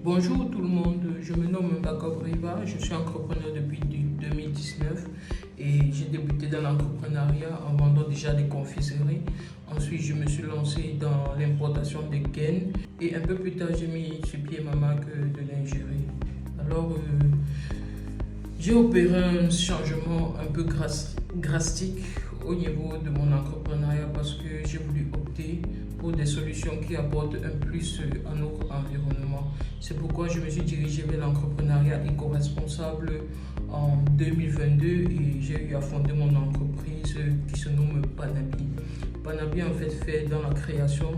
Bonjour tout le monde, je me nomme Mbaka Briva, je suis entrepreneur depuis 2019 et j'ai débuté dans l'entrepreneuriat en vendant déjà des confiseries. Ensuite, je me suis lancé dans l'importation de gaines et un peu plus tard, j'ai mis sur pied ma marque de lingerie. Alors, j'ai opéré un changement un peu drastique au niveau de mon entrepreneuriat parce que j'ai voulu opter pour des solutions qui apportent un plus à notre environnement. C'est pourquoi je me suis dirigé vers l'entrepreneuriat éco-responsable en 2022 et j'ai eu à fonder mon entreprise qui se nomme Panabi. Panabi en fait dans la création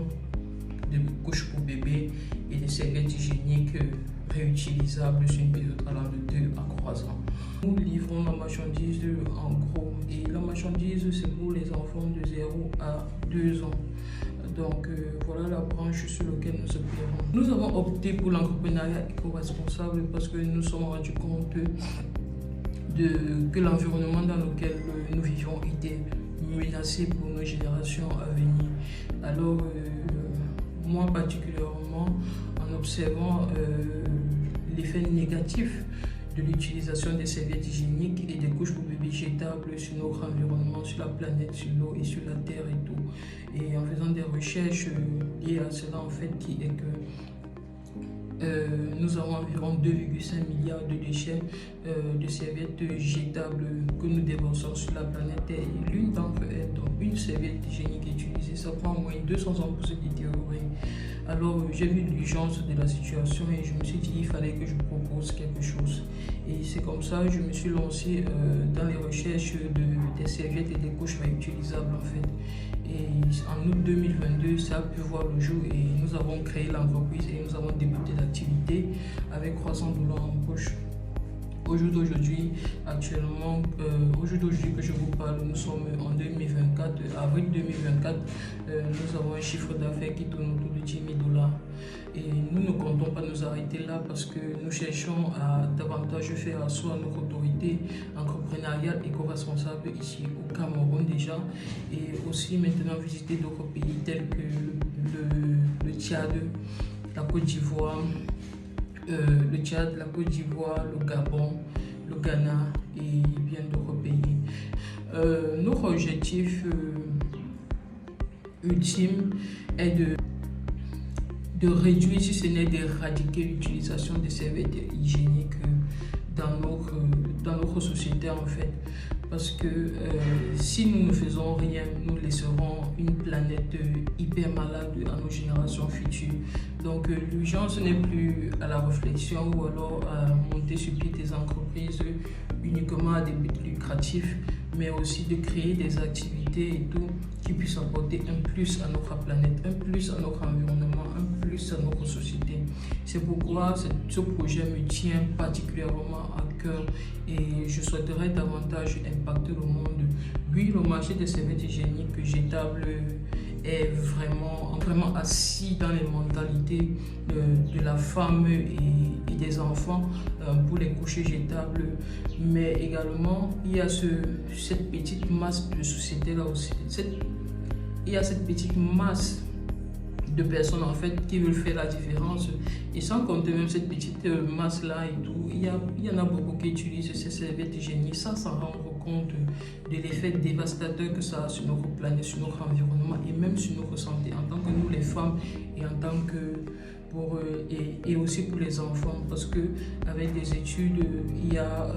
de couches pour bébés et des serviettes hygiéniques réutilisables sur une période allant de 2 à 3 ans. Nous livrons la marchandise en gros et la marchandise c'est pour les enfants de 0 à 2 ans. Donc voilà la branche sur laquelle nous opérons. Nous avons opté pour l'entrepreneuriat éco-responsable parce que nous nous sommes rendus compte que l'environnement dans lequel nous vivions était menacé pour nos générations à venir. Alors moi particulièrement en observant l'effet négatif de l'utilisation des serviettes hygiéniques et des couches pour bébés jetables sur notre environnement, sur la planète, sur l'eau et sur la terre et tout. Et en faisant des recherches liées à cela, en fait, qui est que nous avons environ 2,5 milliards de déchets de serviettes jetables que nous déversons sur la planète et l'une d'entre elles, donc une serviette hygiénique utilisée, ça prend au moins 200 ans pour se détériorer. Alors j'ai vu l'urgence de la situation et je me suis dit qu'il fallait que je propose quelque chose. Et c'est comme ça que je me suis lancé dans les recherches des serviettes et des couches réutilisables en fait. Et en août 2022, ça a pu voir le jour et nous avons créé l'entreprise et nous avons débuté l'activité avec 300 $ en poche. Au jour d'aujourd'hui, actuellement, au jour d'aujourd'hui que je vous parle, nous sommes en 2024, avril 2024, nous avons un chiffre d'affaires qui tourne autour de 10 000 $. Et nous ne comptons pas nous arrêter là parce que nous cherchons à davantage faire asseoir notre autorité entrepreneuriale éco-responsable ici au Cameroun déjà et aussi maintenant visiter d'autres pays tels que le Tchad, la Côte d'Ivoire, le Tchad, la Côte d'Ivoire, le Gabon, le Ghana et bien d'autres pays. Notre objectif ultime est de réduire, si ce n'est d'éradiquer l'utilisation des serviettes hygiéniques dans notre société en fait. Parce que si nous ne faisons rien, nous laisserons une planète hyper malade à nos générations futures. Donc l'urgence n'est plus à la réflexion ou alors à monter sur pied des entreprises uniquement à des buts lucratifs, mais aussi de créer des activités et tout qui puissent apporter un plus à notre planète, un plus à notre environnement, un plus à notre société. C'est pourquoi ce projet me tient particulièrement à cœur et je souhaiterais davantage impacter le monde. Oui, le marché des serviettes hygiéniques jetables est vraiment assis dans les mentalités de la femme et des enfants pour les couches jetables, mais également il y a cette petite masse de société là aussi, il y a cette petite masse de personnes en fait qui veulent faire la différence et sans compter même cette petite masse là et tout, il y en a beaucoup qui utilisent ces serviettes hygiéniques sans s'en rendre compte de l'effet dévastateur que ça a sur notre planète, sur notre environnement et même sur notre santé en tant que nous les femmes et en tant que et aussi pour les enfants parce que avec des études il y a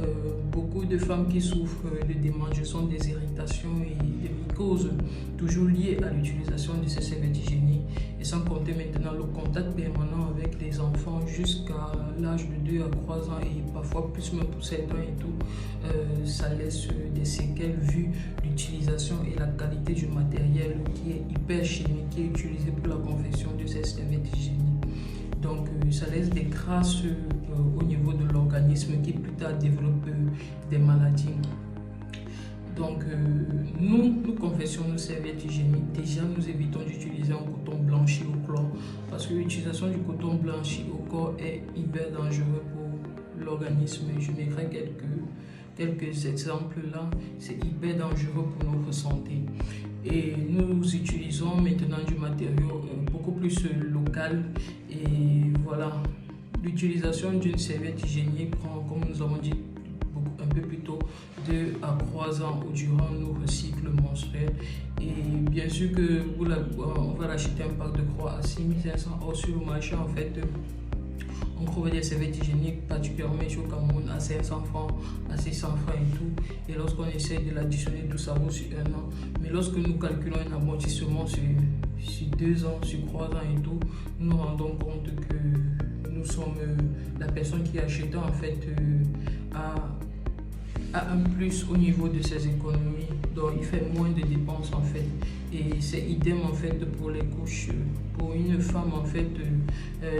beaucoup de femmes qui souffrent de démangeaisons, des irritations et des mycoses toujours liées à l'utilisation de ces serviettes hygiéniques et sans compter maintenant le contact permanent avec les enfants jusqu'à l'âge de 2 à 3 ans et parfois plus même pour certains et tout, ça laisse des séquelles vu l'utilisation et la qualité du matériel qui est hyper chimique qui est utilisé pour la confection de ces serviettes hygiéniques. Donc ça laisse des traces au niveau de l'organisme qui plus tard développe des maladies. Donc nous confectionnons nos serviettes hygiéniques. Déjà nous évitons d'utiliser un coton blanchi au chlore parce que l'utilisation du coton blanchi au chlore est hyper dangereux pour l'organisme. Je mettrai quelques exemples là, c'est hyper dangereux pour notre santé. Et nous utilisons maintenant du matériau beaucoup plus local et voilà, l'utilisation d'une serviette hygiénique prend, comme nous avons dit un peu plus tôt, 2 à 3 ans durant nos cycles menstruels. Et bien sûr que on va l'acheter un pack de croix à 6500 € sur le marché. En fait, on trouve des serviettes hygiéniques, particulièrement ici au Cameroun, à 500 francs, à 600 francs et tout. Et lorsqu'on essaie de l'additionner, tout ça vaut sur 1 an. Mais lorsque nous calculons un amortissement sur 2 ans, sur 3 ans et tout, nous nous rendons compte que nous sommes la personne qui achète en fait a un plus au niveau de ses économies, donc il fait moins de dépenses en fait. Et c'est idem en fait pour les couches. Pour une femme en fait,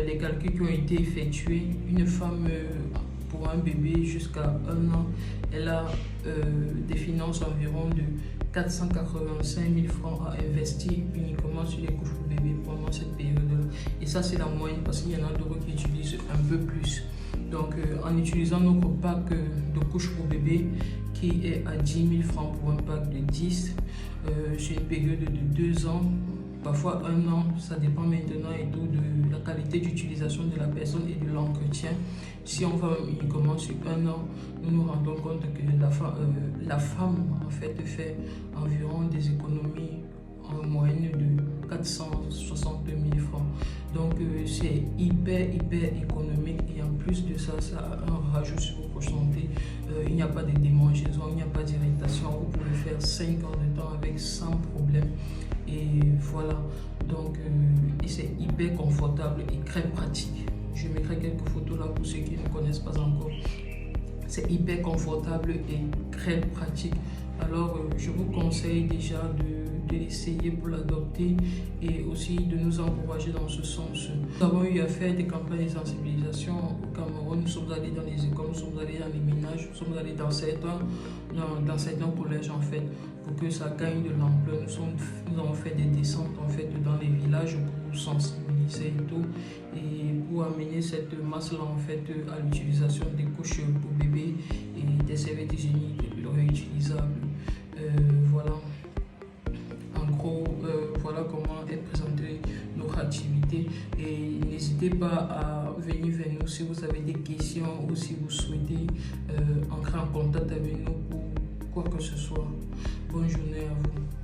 les calculs qui ont été effectués, une femme pour un bébé jusqu'à 1 an, elle a des finances environ de 485 000 francs à investir uniquement sur les couches pour bébé pendant cette période-là. Et ça c'est la moyenne parce qu'il y en a d'autres qui utilisent un peu plus. Donc en utilisant notre pack de couches pour bébé qui est à 10 000 francs pour un pack de 10 sur une période de 2 ans, parfois 1 an, ça dépend maintenant et tout de la qualité d'utilisation de la personne et de l'entretien. Si on va uniquement sur 1 an, nous nous rendons compte que la femme en fait fait environ des économies en moyenne de 460 000 francs. Donc c'est hyper économique et en plus de ça, ça a un rajout sur votre santé. Il n'y a pas de démangeaison, il n'y a pas d'irritation. Vous pouvez faire 5 heures de temps avec sans problème. Et voilà, donc c'est hyper confortable et très pratique. Je mettrai quelques photos là pour ceux qui ne connaissent pas encore. C'est hyper confortable et très pratique. Alors je vous conseille déjà de l'essayer pour l'adopter et aussi de nous encourager dans ce sens. Nous avons eu à faire des campagnes de sensibilisation au Cameroun. Nous sommes allés dans les écoles, nous sommes allés dans les ménages, nous sommes allés dans certains collèges en fait pour que ça gagne de l'ampleur. Nous avons fait des descentes en fait dans les villages pour sensibiliser et tout et pour amener cette masse là en fait à l'utilisation des couches pour bébés et des serviettes hygiéniques réutilisables. Voilà. En gros, voilà comment est présentée notre activité et n'hésitez pas à venir vers nous si vous avez des questions ou si vous souhaitez entrer en contact avec nous pour quoi que ce soit. Bonne journée à vous.